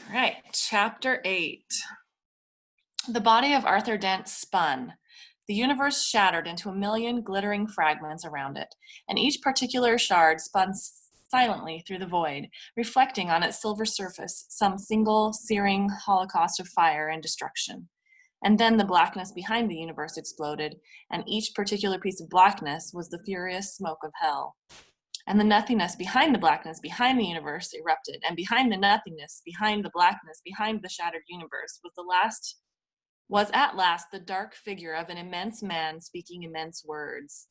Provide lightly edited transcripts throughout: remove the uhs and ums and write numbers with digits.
All right, chapter 8. The body of Arthur Dent spun. The universe shattered into a million glittering fragments around it, and each particular shard spun silently through the void, reflecting on its silver surface some single, searing holocaust of fire and destruction. And then the blackness behind the universe exploded, and each particular piece of blackness was the furious smoke of hell. And the nothingness behind the blackness behind the universe erupted, and behind the nothingness, behind the blackness, behind the shattered universe was at last the dark figure of an immense man speaking immense words.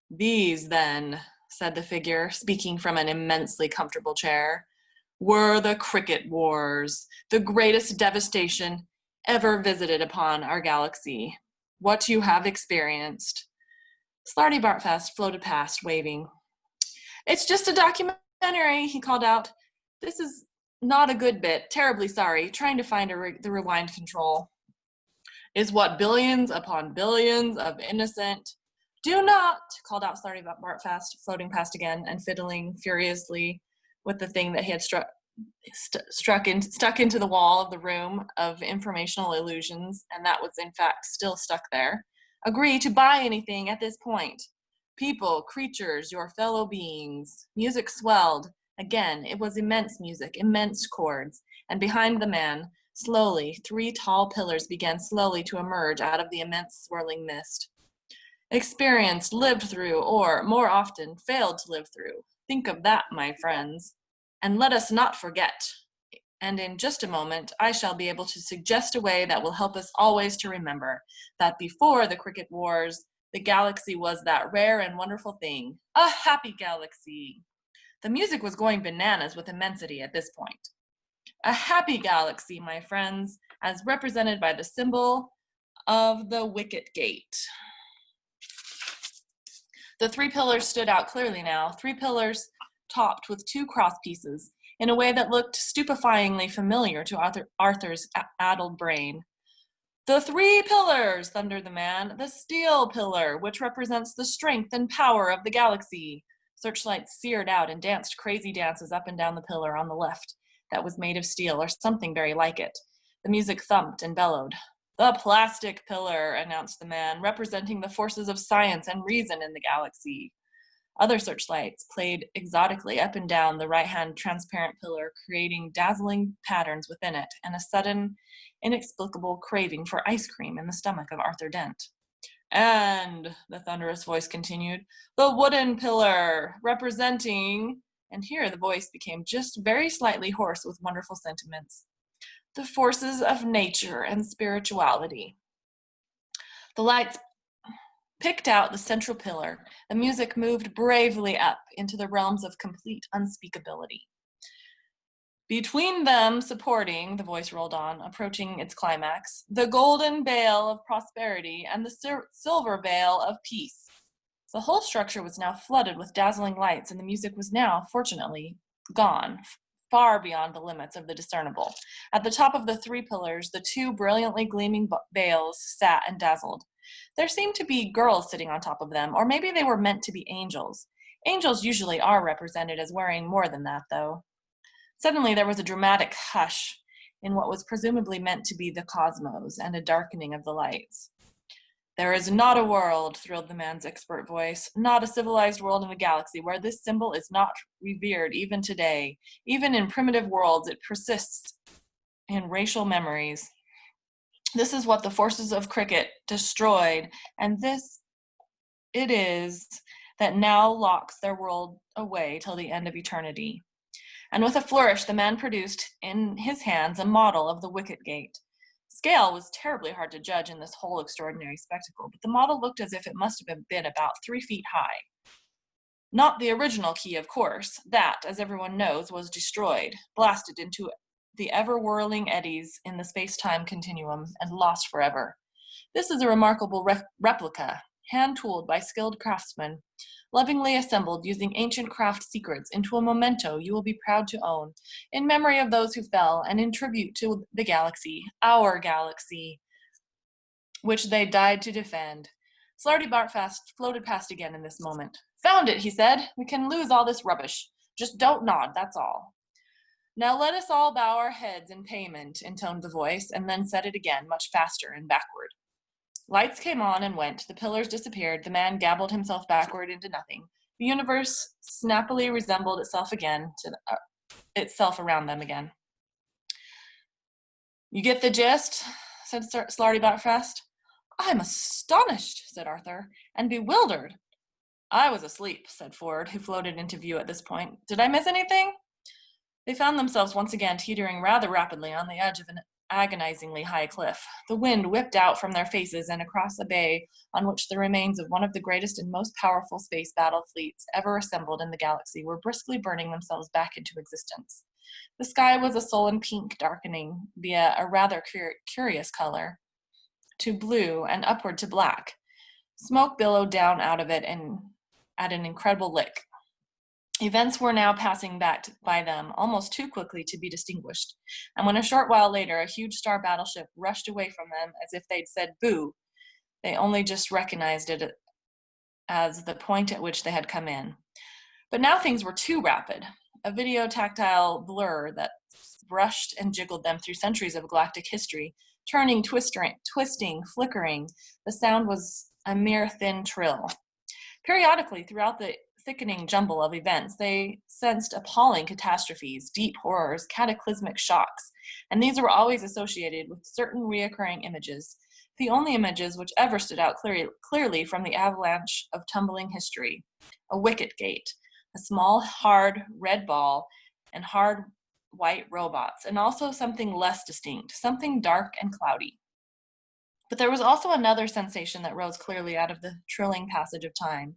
These, then, said the figure, speaking from an immensely comfortable chair, were the Cricket Wars, the greatest devastation ever visited upon our galaxy. What you have experienced. Slarty Bartfast floated past, waving. It's just a documentary, he called out. This is not a good bit. Terribly sorry. Trying to find the rewind control. Is what billions upon billions of innocent... Do not, called out Slarty Bartfast, floating past again and fiddling furiously with the thing that he had stuck into the wall of the room of informational illusions, and that was in fact still stuck there. Agree to buy anything at this point. People, creatures, your fellow beings. Music swelled. Again, it was immense music, immense chords. And behind the man, slowly, 3 tall pillars began slowly to emerge out of the immense swirling mist. Experienced, lived through, or, more often, failed to live through. Think of that, my friends. And let us not forget. And in just a moment, I shall be able to suggest a way that will help us always to remember that before the Cricket Wars, the galaxy was that rare and wonderful thing, a happy galaxy. The music was going bananas with immensity at this point. A happy galaxy, my friends, as represented by the symbol of the Wicket Gate. The 3 pillars stood out clearly now, 3 pillars topped with 2 cross pieces, in a way that looked stupefyingly familiar to Arthur's addled brain. The 3 pillars, thundered the man. The steel pillar, which represents the strength and power of the galaxy. Searchlights seared out and danced crazy dances up and down the pillar on the left that was made of steel or something very like it. The music thumped and bellowed. The plastic pillar, announced the man, representing the forces of science and reason in the galaxy. Other searchlights played exotically up and down the right-hand transparent pillar, creating dazzling patterns within it, and a sudden, inexplicable craving for ice cream in the stomach of Arthur Dent. And, the thunderous voice continued, the wooden pillar, representing... And here the voice became just very slightly hoarse with wonderful sentiments. The forces of nature and spirituality. The lights picked out the central pillar. The music moved bravely up into the realms of complete unspeakability. Between them, supporting, the voice rolled on, approaching its climax, the golden veil of prosperity and the silver veil of peace. The whole structure was now flooded with dazzling lights, and the music was now, fortunately, gone, far beyond the limits of the discernible. At the top of the 3 pillars, the 2 brilliantly gleaming veils sat and dazzled. There seemed to be girls sitting on top of them, or maybe they were meant to be angels. Angels usually are represented as wearing more than that, though. Suddenly there was a dramatic hush in what was presumably meant to be the cosmos, and a darkening of the lights. There is not a world, thrilled the man's expert voice, not a civilized world in the galaxy where this symbol is not revered even today. Even in primitive worlds, it persists in racial memories. This is what the forces of cricket destroyed, and this it is that now locks their world away till the end of eternity. And with a flourish, the man produced in his hands a model of the Wicket Gate. Scale was terribly hard to judge in this whole extraordinary spectacle, but the model looked as if it must have been about 3 feet high. Not the original key, of course. That, as everyone knows, was destroyed, blasted into the ever-whirling eddies in the space-time continuum, and lost forever. This is a remarkable replica, hand-tooled by skilled craftsmen, lovingly assembled using ancient craft secrets into a memento you will be proud to own, in memory of those who fell, and in tribute to the galaxy, our galaxy, which they died to defend. Slarty Bartfast floated past again in this moment. Found it, he said. We can lose all this rubbish. Just don't nod, that's all. Now let us all bow our heads in payment, intoned the voice, and then said it again, much faster and backward. Lights came on and went, the pillars disappeared, the man gabbled himself backward into nothing. The universe snappily resembled itself again to itself around them again. You get the gist? Said Slartibartfast. I'm astonished, said Arthur, and bewildered. I was asleep, said Ford, who floated into view at this point. Did I miss anything? They found themselves once again teetering rather rapidly on the edge of an agonizingly high cliff. The wind whipped out from their faces and across a bay on which the remains of one of the greatest and most powerful space battle fleets ever assembled in the galaxy were briskly burning themselves back into existence. The sky was a sullen pink, darkening via a rather curious color to blue and upward to black. Smoke billowed down out of it and at an incredible lick. Events were now passing by them almost too quickly to be distinguished, and when a short while later a huge star battleship rushed away from them as if they'd said boo, they only just recognized it as the point at which they had come in. But now things were too rapid, a video tactile blur that brushed and jiggled them through centuries of galactic history, turning, twisting, flickering. The sound was a mere thin trill. Periodically, throughout the thickening jumble of events, they sensed appalling catastrophes, deep horrors, cataclysmic shocks, and these were always associated with certain reoccurring images, the only images which ever stood out clearly from the avalanche of tumbling history. A wicket gate, a small, hard red ball, and hard white robots, and also something less distinct, something dark and cloudy. But there was also another sensation that rose clearly out of the trilling passage of time.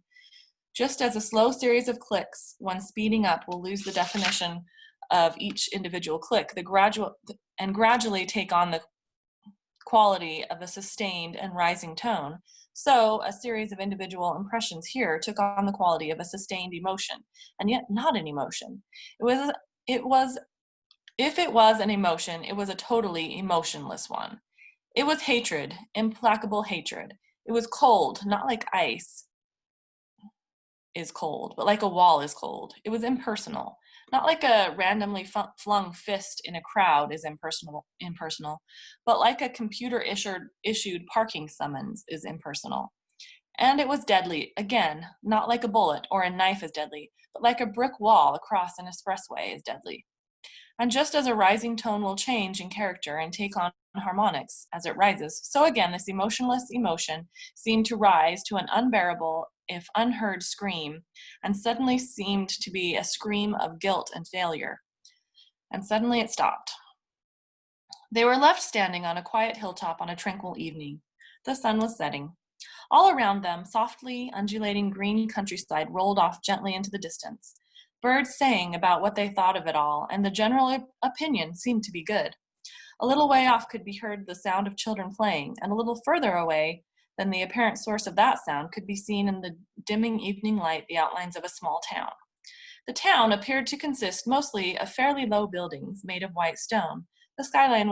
Just as a slow series of clicks, when speeding up, will lose the definition of each individual click, and gradually take on the quality of a sustained and rising tone, so a series of individual impressions here took on the quality of a sustained emotion, and yet not an emotion. If it was an emotion, it was a totally emotionless one. It was hatred, implacable hatred. It was cold, not like ice is cold, but like a wall is cold. It was impersonal, not like a randomly flung fist in a crowd is impersonal, but like a computer issued parking summons is impersonal. And it was deadly, again, not like a bullet or a knife is deadly, but like a brick wall across an expressway is deadly. And just as a rising tone will change in character and take on harmonics as it rises, so again this emotionless emotion seemed to rise to an unbearable, if unheard, scream, and suddenly seemed to be a scream of guilt and failure. And suddenly it stopped. They were left standing on a quiet hilltop on a tranquil evening. The sun was setting. All around them, softly undulating green countryside rolled off gently into the distance. Birds sang about what they thought of it all, and the general opinion seemed to be good. A little way off could be heard the sound of children playing, and a little further away than the apparent source of that sound could be seen in the dimming evening light the outlines of a small town. The town appeared to consist mostly of fairly low buildings made of white stone. The skyline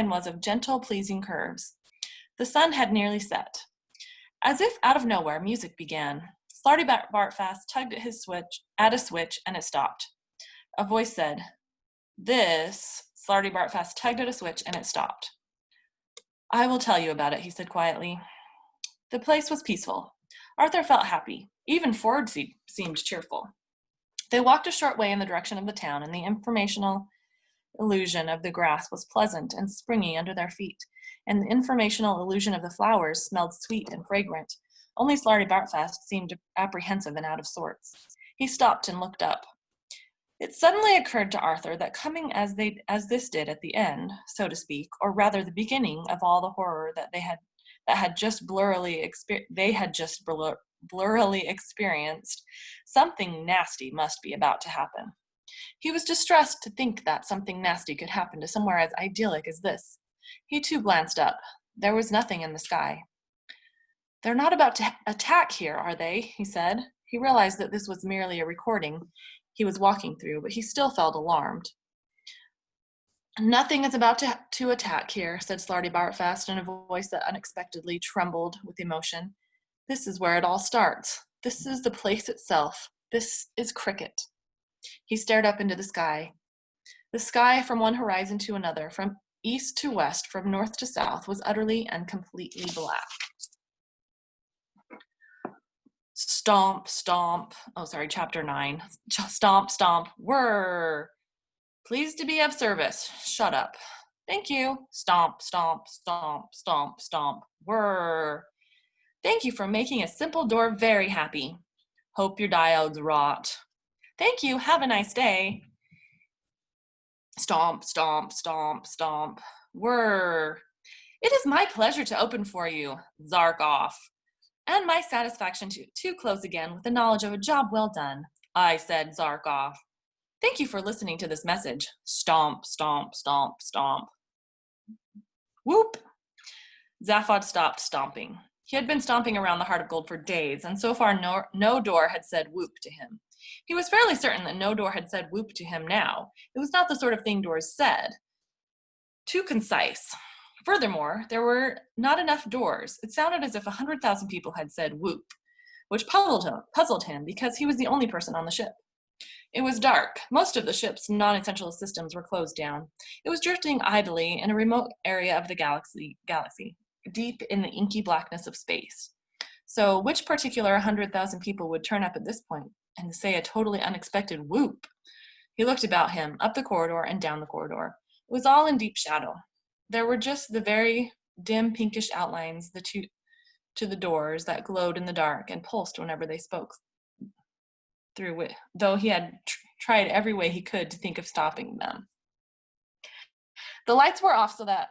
was of gentle, pleasing curves. The sun had nearly set. As if out of nowhere, music began. Slartibartfast tugged at a switch, and it stopped. A voice said, "This." Slartibartfast tugged at a switch, and it stopped. "I will tell you about it," he said quietly. The place was peaceful. Arthur felt happy. Even Ford seemed cheerful. They walked a short way in the direction of the town, and the informational illusion of the grass was pleasant and springy under their feet, and the informational illusion of the flowers smelled sweet and fragrant. Only Slartibartfast seemed apprehensive and out of sorts. He stopped and looked up. It suddenly occurred to Arthur that coming as this did at the end, so to speak, or rather the beginning of all the horror that they had just blurrily experienced, something nasty must be about to happen. He was distressed to think that something nasty could happen to somewhere as idyllic as this. He too glanced up. There was nothing in the sky. "They're not about to attack here, are they?" he said. He realized that this was merely a recording he was walking through, but he still felt alarmed. "Nothing is about to attack here," said Slartibartfast in a voice that unexpectedly trembled with emotion. "This is where it all starts. This is the place itself. This is Cricket." He stared up into the sky. The sky from one horizon to another, from east to west, from north to south, was utterly and completely black. Stomp, stomp. Oh, sorry, chapter 9. Stomp, stomp. Whirr. Pleased to be of service. Shut up. Thank you. Stomp, stomp, stomp, stomp, stomp. Whirr. Thank you for making a simple door very happy. Hope your diodes rot. Thank you. Have a nice day. Stomp, stomp, stomp, stomp. Whirr. It is my pleasure to open for you. Zark off. And my satisfaction to close again with the knowledge of a job well done. I said Zark off. Thank you for listening to this message. Stomp, stomp, stomp, stomp. Whoop. Zaphod stopped stomping. He had been stomping around the Heart of Gold for days, and so far no door had said whoop to him. He was fairly certain that no door had said whoop to him now. It was not the sort of thing doors said. Too concise. Furthermore, there were not enough doors. It sounded as if 100,000 people had said whoop, which puzzled him because he was the only person on the ship. It was dark. Most of the ship's non-essential systems were closed down. It was drifting idly in a remote area of the galaxy, deep in the inky blackness of space. So which particular 100,000 people would turn up at this point and say a totally unexpected whoop? He looked about him, up the corridor and down the corridor. It was all in deep shadow. There were just the very dim pinkish outlines to the doors that glowed in the dark and pulsed whenever they spoke through it, though he had tried every way he could to think of stopping them. The lights were off so that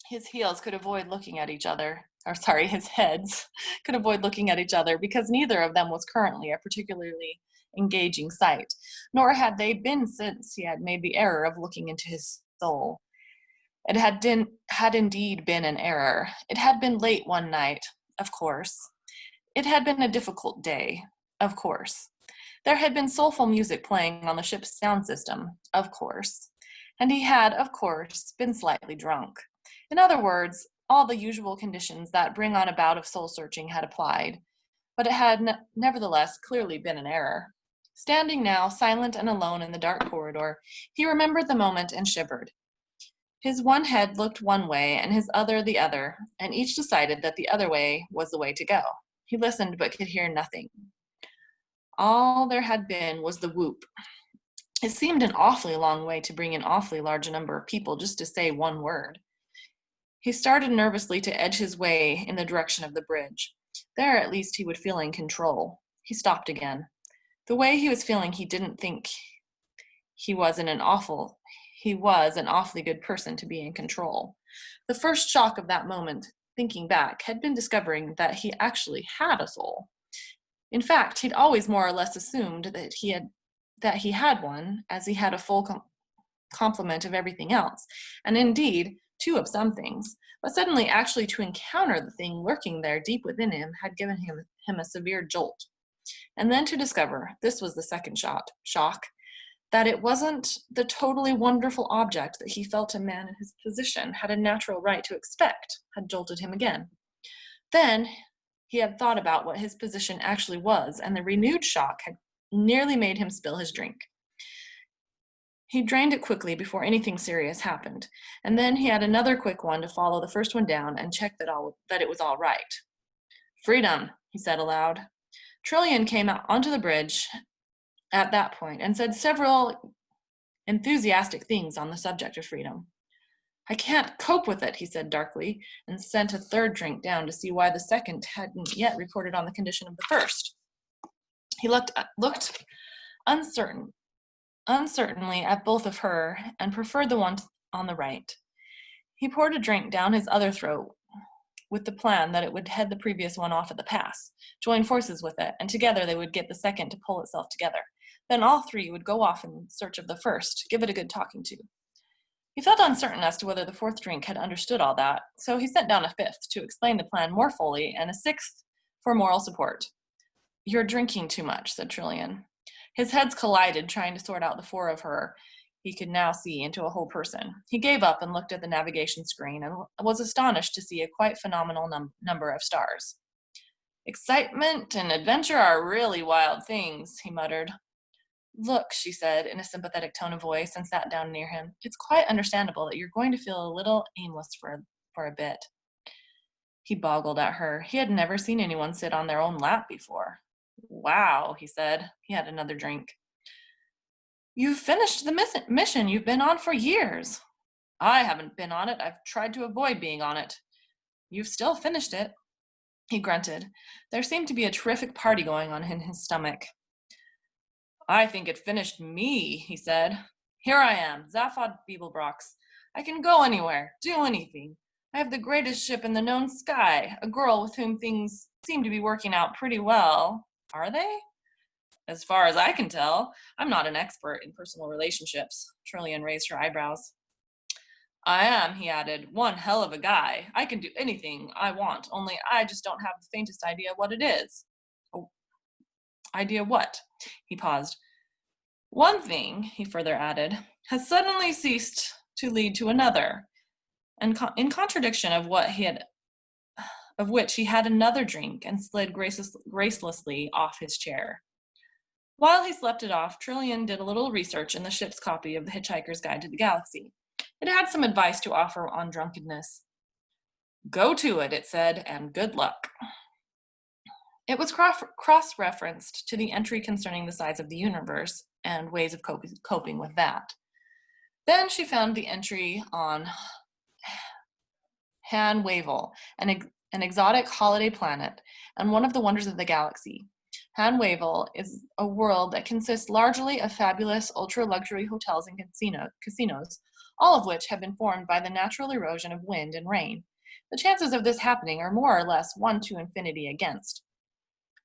his heels could avoid looking at each other, his heads could avoid looking at each other because neither of them was currently a particularly engaging sight, nor had they been since he had made the error of looking into his soul. It had indeed been an error. It had been late one night, of course. It had been a difficult day, of course. There had been soulful music playing on the ship's sound system, of course. And he had, of course, been slightly drunk. In other words, all the usual conditions that bring on a bout of soul-searching had applied, but it had nevertheless clearly been an error. Standing now, silent and alone in the dark corridor, he remembered the moment and shivered. His one head looked one way and his other the other, and each decided that the other way was the way to go. He listened but could hear nothing. All there had been was the whoop. It seemed an awfully long way to bring an awfully large number of people just to say one word. He started nervously to edge his way in the direction of the bridge. There at least he would feel in control. He stopped again. The way he was feeling, he didn't think he was an awfully good person to be in control. The first shock of that moment, thinking back, had been discovering that he actually had a soul. In fact, he'd always more or less assumed that he had one, as he had a full complement of everything else, and indeed, two of some things. But suddenly actually to encounter the thing lurking there deep within him had given him a severe jolt. And then to discover, this was the second shock, that it wasn't the totally wonderful object that he felt a man in his position had a natural right to expect, had jolted him again. Then he had thought about what his position actually was, and the renewed shock had nearly made him spill his drink. He drained it quickly before anything serious happened, and then he had another quick one to follow the first one down and check that it was all right. Freedom, he said aloud. Trillian came out onto the bridge at that point and said several enthusiastic things on the subject of freedom. I can't cope with it, he said darkly, and sent a third drink down to see why the second hadn't yet reported on the condition of the first. He looked uncertainly at both of her and preferred the one on the right. He poured a drink down his other throat with the plan that it would head the previous one off at the pass, join forces with it, and together they would get the second to pull itself together. Then all three would go off in search of the first, give it a good talking to. He felt uncertain as to whether the fourth drink had understood all that, so he sent down a fifth to explain the plan more fully and a sixth for moral support. You're drinking too much, said Trillian. His heads collided, trying to sort out the four of her he could now see into a whole person. He gave up and looked at the navigation screen and was astonished to see a quite phenomenal number of stars. Excitement and adventure are really wild things, he muttered. Look, she said in a sympathetic tone of voice and sat down near him. It's quite understandable that you're going to feel a little aimless for a bit. He boggled at her. He had never seen anyone sit on their own lap before. Wow, he said. He had another drink. You've finished the mission you've been on for years. I haven't been on it. I've tried to avoid being on it. You've still finished it. He grunted. There seemed to be a terrific party going on in his stomach. I think it finished me, he said. Here I am, Zaphod Beeblebrox. I can go anywhere, do anything. I have the greatest ship in the known sky, a girl with whom things seem to be working out pretty well. Are they? As far as I can tell, I'm not an expert in personal relationships. Trillian raised her eyebrows. I am, he added, one hell of a guy. I can do anything I want, only I just don't have the faintest idea what it is. Oh, idea what? He paused. One thing, he further added, has suddenly ceased to lead to another, and in contradiction of which he had another drink and slid gracelessly off his chair. While he slept it off, Trillian did a little research in the ship's copy of The Hitchhiker's Guide to the Galaxy. It had some advice to offer on drunkenness. Go to it, it said, and good luck. It was cross-referenced to the entry concerning the size of the universe and ways of coping with that. Then she found the entry on Han Wavell, an exotic holiday planet and one of the wonders of the galaxy. Han Wavell is a world that consists largely of fabulous ultra-luxury hotels and casinos, all of which have been formed by the natural erosion of wind and rain. The chances of this happening are more or less 1 to infinity against.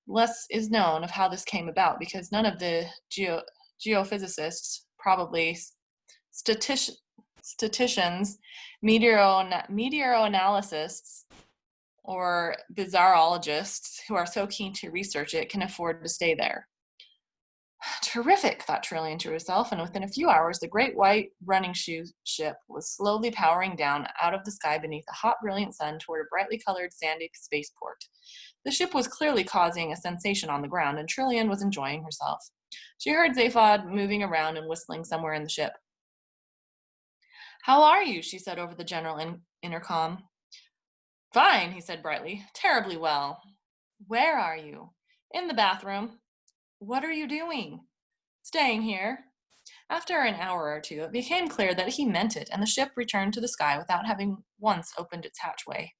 Less is known of how this came about because none of the geophysicists, probably statisticians, meteoroanalysts, or bizarrologists who are so keen to research it can afford to stay there. Terrific, thought Trillian to herself, and within a few hours the great white running shoe ship was slowly powering down out of the sky beneath a hot, brilliant sun toward a brightly colored sandy spaceport. The ship was clearly causing a sensation on the ground, and Trillian was enjoying herself. She heard Zaphod moving around and whistling somewhere in the ship. How are you? She said over the general intercom. Fine, he said brightly. Terribly well. Where are you? In the bathroom. What are you doing? Staying here. After an hour or two, it became clear that he meant it, and the ship returned to the sky without having once opened its hatchway.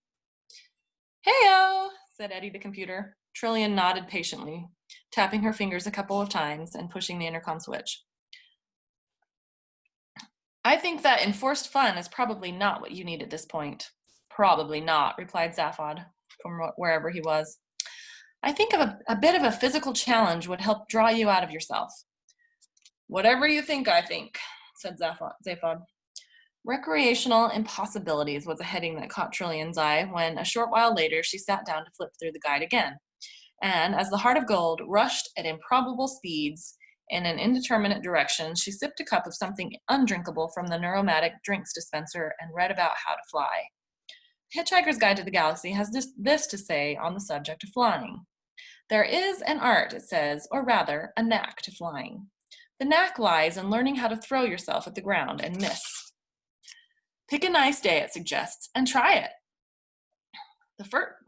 Hey-o, said Eddie the computer. Trillian nodded patiently, tapping her fingers a couple of times and pushing the intercom switch. I think that enforced fun is probably not what you need at this point. Probably not, replied Zaphod from wherever he was. I think a bit of a physical challenge would help draw you out of yourself. Whatever you think, I think, said Zaphod. Recreational impossibilities was a heading that caught Trillian's eye when, a short while later, she sat down to flip through the guide again. And as the Heart of Gold rushed at improbable speeds in an indeterminate direction, she sipped a cup of something undrinkable from the Neuromatic drinks dispenser and read about how to fly. Hitchhiker's Guide to the Galaxy has this to say on the subject of flying. There is an art, it says, or rather, a knack to flying. The knack lies in learning how to throw yourself at the ground and miss. Pick a nice day, it suggests, and try it.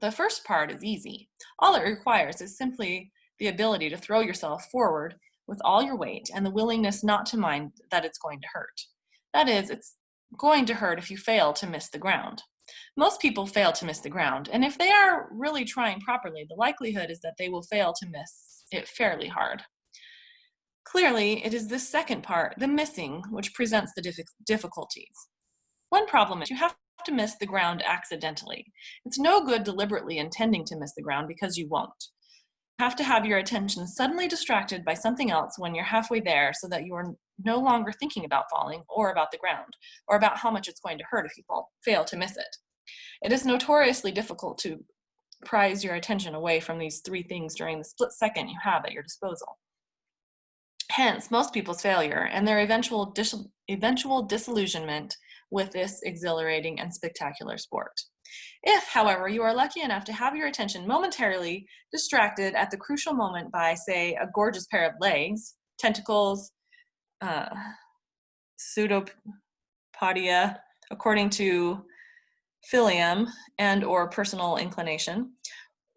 The first part is easy. All it requires is simply the ability to throw yourself forward with all your weight and the willingness not to mind that it's going to hurt. That is, it's going to hurt if you fail to miss the ground. Most people fail to miss the ground, and if they are really trying properly, the likelihood is that they will fail to miss it fairly hard. Clearly, it is this second part, the missing, which presents the difficulties. One problem is you have to miss the ground accidentally. It's no good deliberately intending to miss the ground because you won't. You have to have your attention suddenly distracted by something else when you're halfway there so that you are no longer thinking about falling or about the ground or about how much it's going to hurt if you fail to miss it. It is notoriously difficult to prise your attention away from these three things during the split second you have at your disposal. Hence, most people's failure and their eventual disillusionment with this exhilarating and spectacular sport. If, however, you are lucky enough to have your attention momentarily distracted at the crucial moment by, say, a gorgeous pair of legs, tentacles, uh, pseudopodia, according to philium and or personal inclination,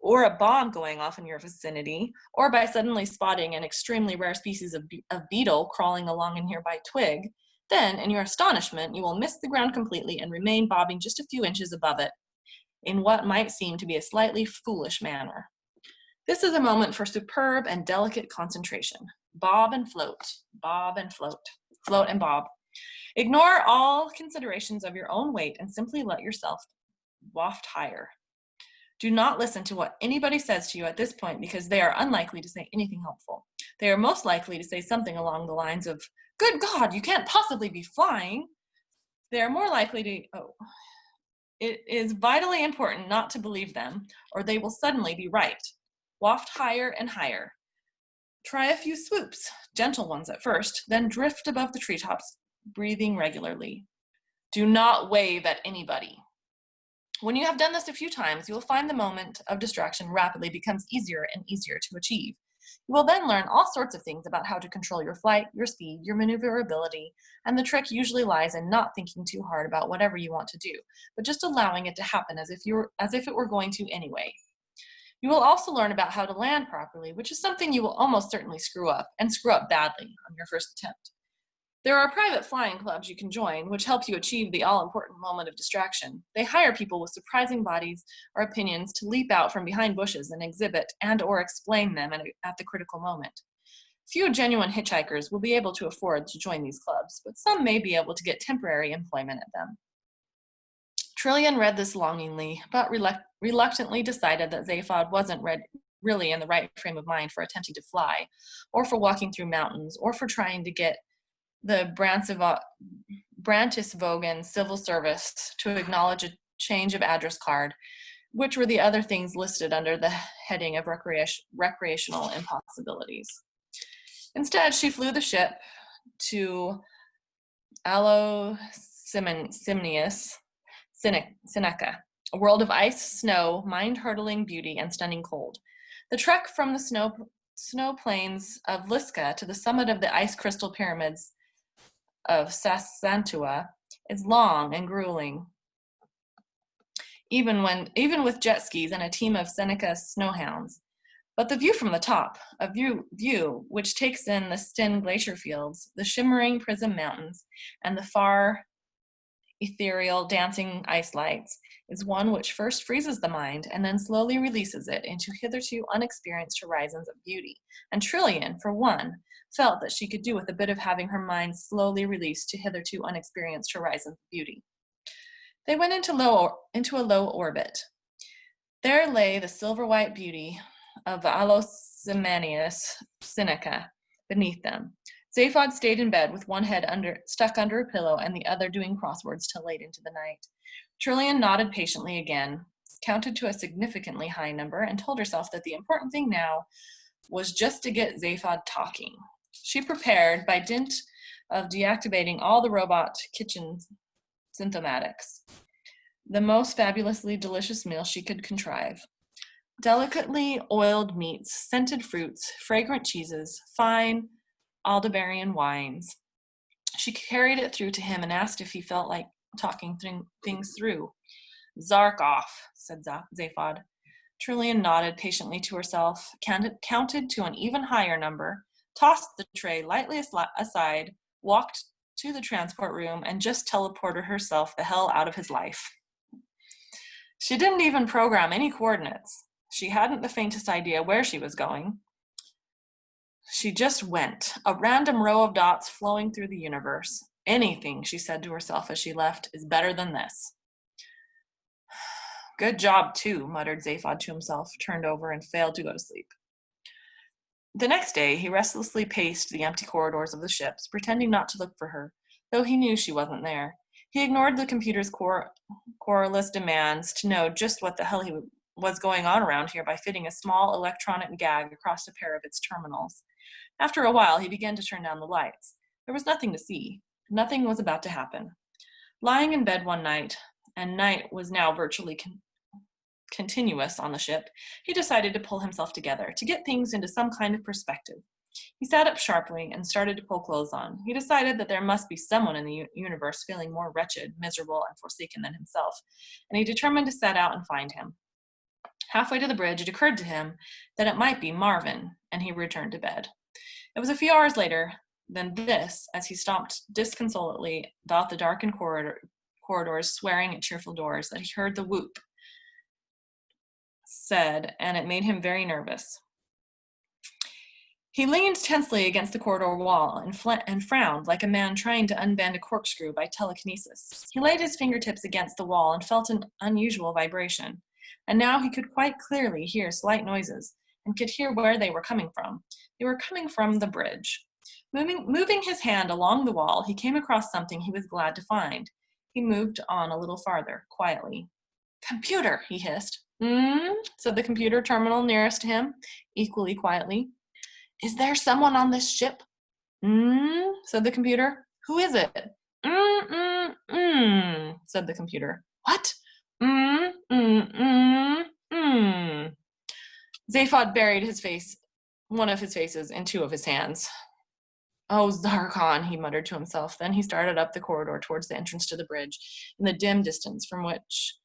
or a bomb going off in your vicinity, or by suddenly spotting an extremely rare species of beetle crawling along a nearby twig, then, in your astonishment, you will miss the ground completely and remain bobbing just a few inches above it, in what might seem to be a slightly foolish manner. This is a moment for superb and delicate concentration. Bob and float, bob and float, float and bob. Ignore all considerations of your own weight and simply let yourself waft higher. Do not listen to what anybody says to you at this point because they are unlikely to say anything helpful. They are most likely to say something along the lines of, "Good God, you can't possibly be flying." They are more likely to, it is vitally important not to believe them, or they will suddenly be right. Waft higher and higher. Try a few swoops, gentle ones at first, then drift above the treetops, breathing regularly. Do not wave at anybody. When you have done this a few times, you will find the moment of distraction rapidly becomes easier and easier to achieve. You will then learn all sorts of things about how to control your flight, your speed, your maneuverability, and the trick usually lies in not thinking too hard about whatever you want to do, but just allowing it to happen as if it were going to anyway. You will also learn about how to land properly, which is something you will almost certainly screw up, and screw up badly on your first attempt. There are private flying clubs you can join, which help you achieve the all-important moment of distraction. They hire people with surprising bodies or opinions to leap out from behind bushes and exhibit and or explain them at the critical moment. Few genuine hitchhikers will be able to afford to join these clubs, but some may be able to get temporary employment at them. Trillian read this longingly, but reluctantly decided that Zaphod wasn't really in the right frame of mind for attempting to fly, or for walking through mountains, or for trying to get the Brantisvogen civil service to acknowledge a change of address card, which were the other things listed under the heading of recreational impossibilities. Instead, she flew the ship to Simnius, Seneca, a world of ice, snow, mind-hurtling beauty, and stunning cold. The trek from the snow plains of Liska to the summit of the ice crystal pyramids of Sasantua is long and grueling, even with jet skis and a team of Seneca snowhounds. But the view from the top, a view which takes in the Sten glacier fields, the shimmering Prism Mountains, and the far ethereal dancing ice lights, is one which first freezes the mind and then slowly releases it into hitherto unexperienced horizons of beauty. And Trillian, for one, felt that she could do with a bit of having her mind slowly released to hitherto unexperienced horizons of beauty. They went into a low orbit. There lay the silver-white beauty of Alosimanius Seneca beneath them. Zaphod stayed in bed with one head stuck under a pillow and the other doing crosswords till late into the night. Trillian nodded patiently again, counted to a significantly high number, and told herself that the important thing now was just to get Zaphod talking. She prepared, by dint of deactivating all the robot kitchen synthomatics, the most fabulously delicious meal she could contrive. Delicately oiled meats, scented fruits, fragrant cheeses, fine Aldebaran wines. She carried it through to him and asked if he felt like talking things through. "Zarkoff," said Zaphod. Trillian nodded patiently to herself, counted to an even higher number, tossed the tray lightly aside, walked to the transport room, and just teleported herself the hell out of his life. She didn't even program any coordinates. She hadn't the faintest idea where she was going. She just went, a random row of dots flowing through the universe. Anything, she said to herself as she left, is better than this. "Good job, too," muttered Zaphod to himself, turned over, and failed to go to sleep. The next day, he restlessly paced the empty corridors of the ships, pretending not to look for her, though he knew she wasn't there. He ignored the computer's querulous demands to know just what the hell was going on around here by fitting a small electronic gag across a pair of its terminals. After a while, he began to turn down the lights. There was nothing to see. Nothing was about to happen. Lying in bed one night, and night was now virtually continuous on the ship, he decided to pull himself together, to get things into some kind of perspective. He sat up sharply and started to pull clothes on. He decided that there must be someone in the universe feeling more wretched, miserable, and forsaken than himself, and he determined to set out and find him. Halfway to the bridge, it occurred to him that it might be Marvin, and he returned to bed. It was a few hours later than this, as he stomped disconsolately about the darkened corridors, swearing at cheerful doors, that he heard the whoop said, and it made him very nervous. He leaned tensely against the corridor wall and frowned like a man trying to unbend a corkscrew by telekinesis. He laid his fingertips against the wall and felt an unusual vibration, and now he could quite clearly hear slight noises and could hear where they were coming from. They were coming from the bridge. Moving his hand along the wall, he came across something he was glad to find. He moved on a little farther, quietly. "Computer," he hissed. Said the computer terminal nearest to him, equally quietly. "Is there someone on this ship?" Said the computer. "Who is it?" Said the computer. "What?" Zaphod buried one of his faces in two of his hands. "Oh, Zarkon," he muttered to himself. Then he started up the corridor towards the entrance to the bridge, in the dim distance from which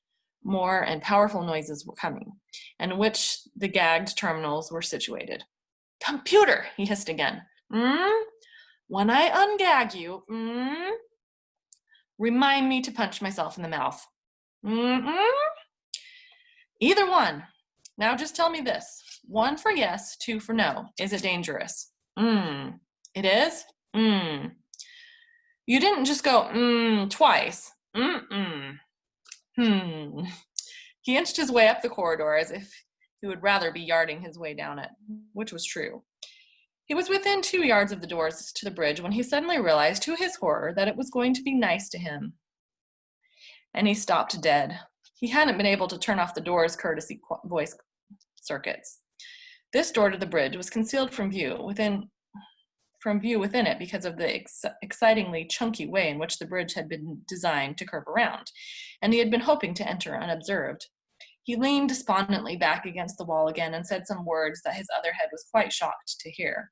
more and powerful noises were coming, and in which the gagged terminals were situated. "Computer," he hissed again. "When I ungag you, remind me to punch myself in the mouth. Either one. Now just tell me this. 1 for yes, 2 for no. Is it dangerous?" "It is? You didn't just go twice. He inched his way up the corridor as if he would rather be yarding his way down it, which was true. He was within 2 yards of the doors to the bridge when he suddenly realized, to his horror, that it was going to be nice to him. And he stopped dead. He hadn't been able to turn off the door's courtesy voice circuits. This door to the bridge was concealed from view within it because of the excitingly chunky way in which the bridge had been designed to curve around, and he had been hoping to enter unobserved. He leaned despondently back against the wall again and said some words that his other head was quite shocked to hear.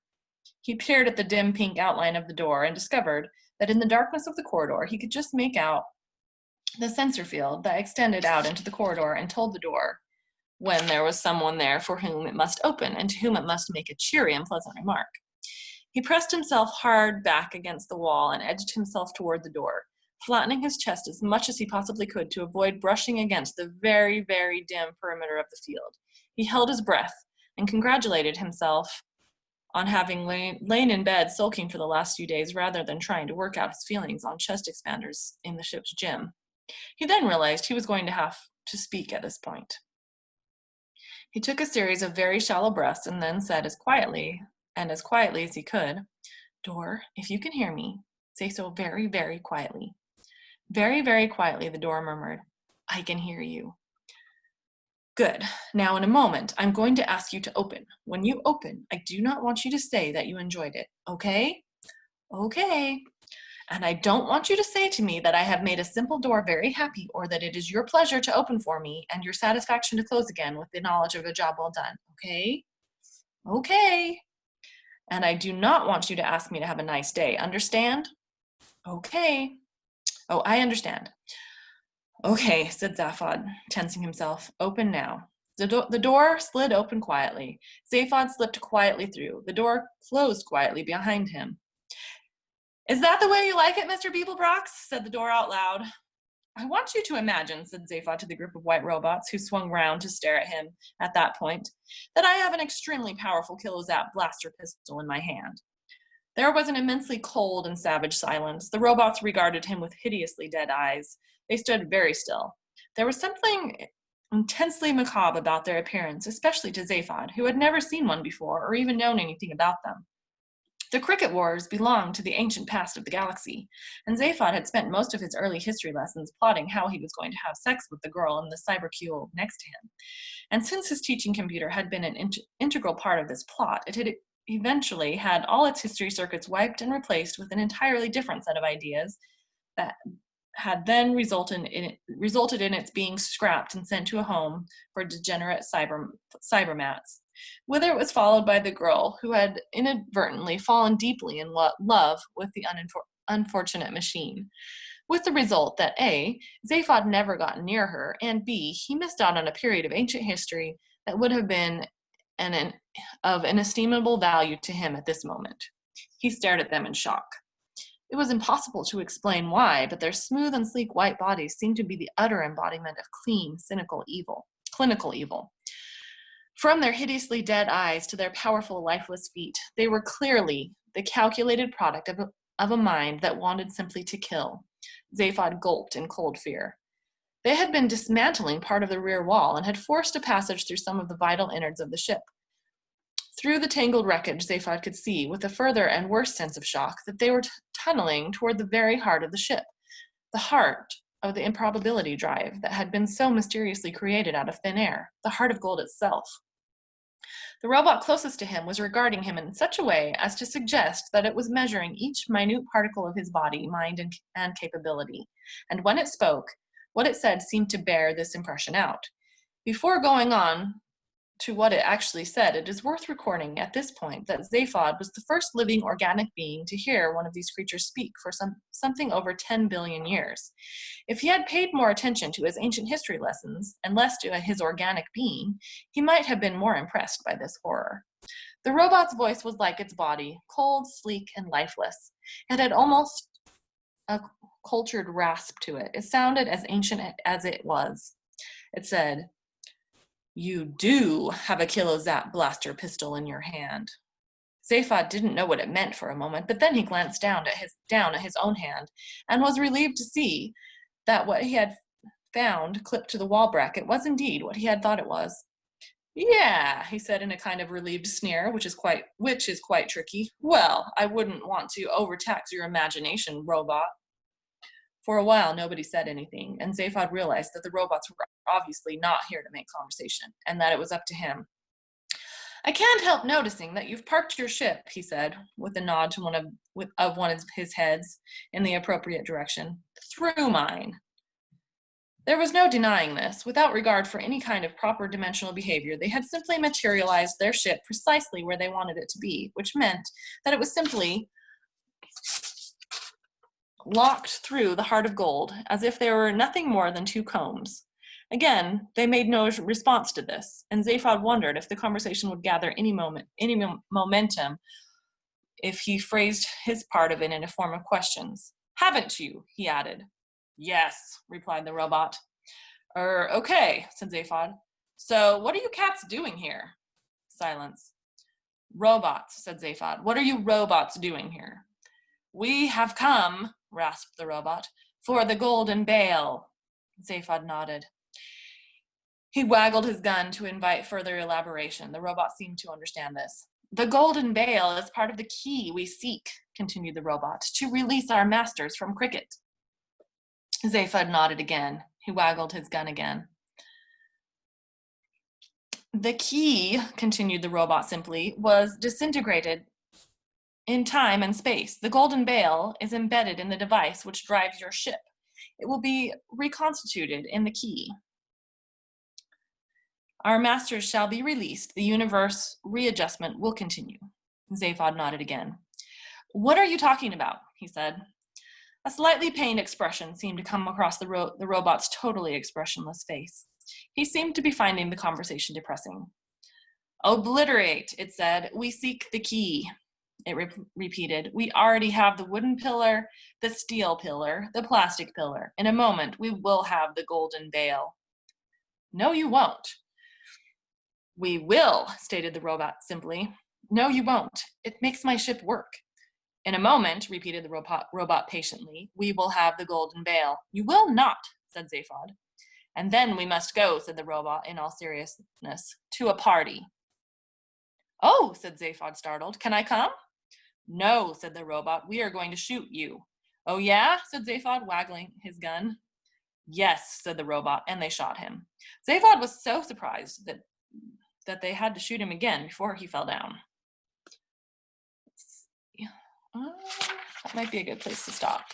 He peered at the dim pink outline of the door and discovered that in the darkness of the corridor he could just make out the sensor field that extended out into the corridor and told the door when there was someone there for whom it must open and to whom it must make a cheery and pleasant remark. He pressed himself hard back against the wall and edged himself toward the door, flattening his chest as much as he possibly could to avoid brushing against the very, very dim perimeter of the field. He held his breath and congratulated himself on having lain in bed sulking for the last few days rather than trying to work out his feelings on chest expanders in the ship's gym. He then realized he was going to have to speak at this point. He took a series of very shallow breaths and then said as quietly as he could, "Door, if you can hear me, say so very, very quietly." Very, very quietly, the door murmured, "I can hear you." "Good. Now, in a moment, I'm going to ask you to open. When you open, I do not want you to say that you enjoyed it, okay? Okay. And I don't want you to say to me that I have made a simple door very happy, or that it is your pleasure to open for me and your satisfaction to close again with the knowledge of a job well done, okay? Okay. And I do not want you to ask me to have a nice day, understand? Okay. Oh, I understand. Okay, said Zaphod, tensing himself. Open now. The door slid open quietly. Zaphod slipped quietly through. The door closed quietly behind him. "Is that the way you like it, Mr. Beeblebrox?" said the door out loud. "I want you to imagine," said Zaphod to the group of white robots who swung round to stare at him at that point, "that I have an extremely powerful kilozap blaster pistol in my hand." There was an immensely cold and savage silence. The robots regarded him with hideously dead eyes. They stood very still. There was something intensely macabre about their appearance, especially to Zaphod, who had never seen one before or even known anything about them. The cricket wars belonged to the ancient past of the galaxy, and Zaphod had spent most of his early history lessons plotting how he was going to have sex with the girl in the cybercule next to him. And since his teaching computer had been an integral part of this plot, it had eventually had all its history circuits wiped and replaced with an entirely different set of ideas that had then resulted in its being scrapped and sent to a home for degenerate cybermats. whither it was followed by the girl who had inadvertently fallen deeply in love with the unfortunate machine, with the result that A, Zaphod never got near her, and B, he missed out on a period of ancient history that would have been of inestimable value to him at this moment. He stared at them in shock. It was impossible to explain why, but their smooth and sleek white bodies seemed to be the utter embodiment of clean, clinical evil. From their hideously dead eyes to their powerful, lifeless feet, they were clearly the calculated product of a mind that wanted simply to kill. Zaphod gulped in cold fear. They had been dismantling part of the rear wall and had forced a passage through some of the vital innards of the ship. Through the tangled wreckage, Zaphod could see, with a further and worse sense of shock, that they were tunneling toward the very heart of the ship, the heart of the improbability drive that had been so mysteriously created out of thin air, the heart of gold itself. The robot closest to him was regarding him in such a way as to suggest that it was measuring each minute particle of his body, mind, and capability. And when it spoke, what it said seemed to bear this impression out. Before going on to what it actually said, it is worth recording at this point that Zaphod was the first living organic being to hear one of these creatures speak for something over 10 billion years. If he had paid more attention to his ancient history lessons and less to his organic being, he might have been more impressed by this horror. The robot's voice was like its body, cold, sleek, and lifeless. It had almost a cultured rasp to it. It sounded as ancient as it was. It said, "You do have a kilozap blaster pistol in your hand." Zaphod didn't know what it meant for a moment, but then he glanced down at his own hand and was relieved to see that what he had found clipped to the wall bracket was indeed what he had thought it was. "Yeah," he said in a kind of relieved sneer, which is quite tricky. "Well, I wouldn't want to overtax your imagination, robot." For a while, nobody said anything, and Zaphod realized that the robots were obviously not here to make conversation, and that it was up to him. "I can't help noticing that you've parked your ship," he said, with a nod to one of his heads in the appropriate direction, "through mine." There was no denying this. Without regard for any kind of proper dimensional behavior, they had simply materialized their ship precisely where they wanted it to be, which meant that it was simply locked through the heart of gold, as if they were nothing more than two combs. Again, they made no response to this, and Zaphod wondered if the conversation would gather any momentum if he phrased his part of it in a form of questions. "Haven't you?" he added. "Yes," replied the robot. Okay," said Zaphod. "So what are you cats doing here?" Silence. "Robots," said Zaphod. "What are you robots doing here?" "We have come," rasped the robot, "for the golden bale." Zaphod nodded. He waggled his gun to invite further elaboration. The robot seemed to understand this. "The golden bale is part of the key we seek," continued the robot, "to release our masters from cricket." Zaphod nodded again. He waggled his gun again. "The key," continued the robot simply, "was disintegrated in time and space. The golden bale is embedded in the device which drives your ship. It will be reconstituted in the key. Our masters shall be released. The universe readjustment will continue." Zaphod nodded again. "What are you talking about?" he said. A slightly pained expression seemed to come across the robot's totally expressionless face. He seemed to be finding the conversation depressing. "Obliterate," it said. "We seek the key." It repeated. "We already have the wooden pillar, the steel pillar, the plastic pillar. In a moment, we will have the golden bale." "No, you won't." "We will," stated the robot simply. "No, you won't. It makes my ship work." "In a moment," repeated the robot patiently, "we will have the golden bale." "You will not," said Zaphod. "And then we must go," said the robot in all seriousness, "to a party." "Oh," said Zaphod, startled. "Can I come?" "No," said the robot. "We are going to shoot you." "Oh, yeah?" said Zaphod, waggling his gun. "Yes," said the robot, and they shot him. Zaphod was so surprised that they had to shoot him again before he fell down. That might be a good place to stop.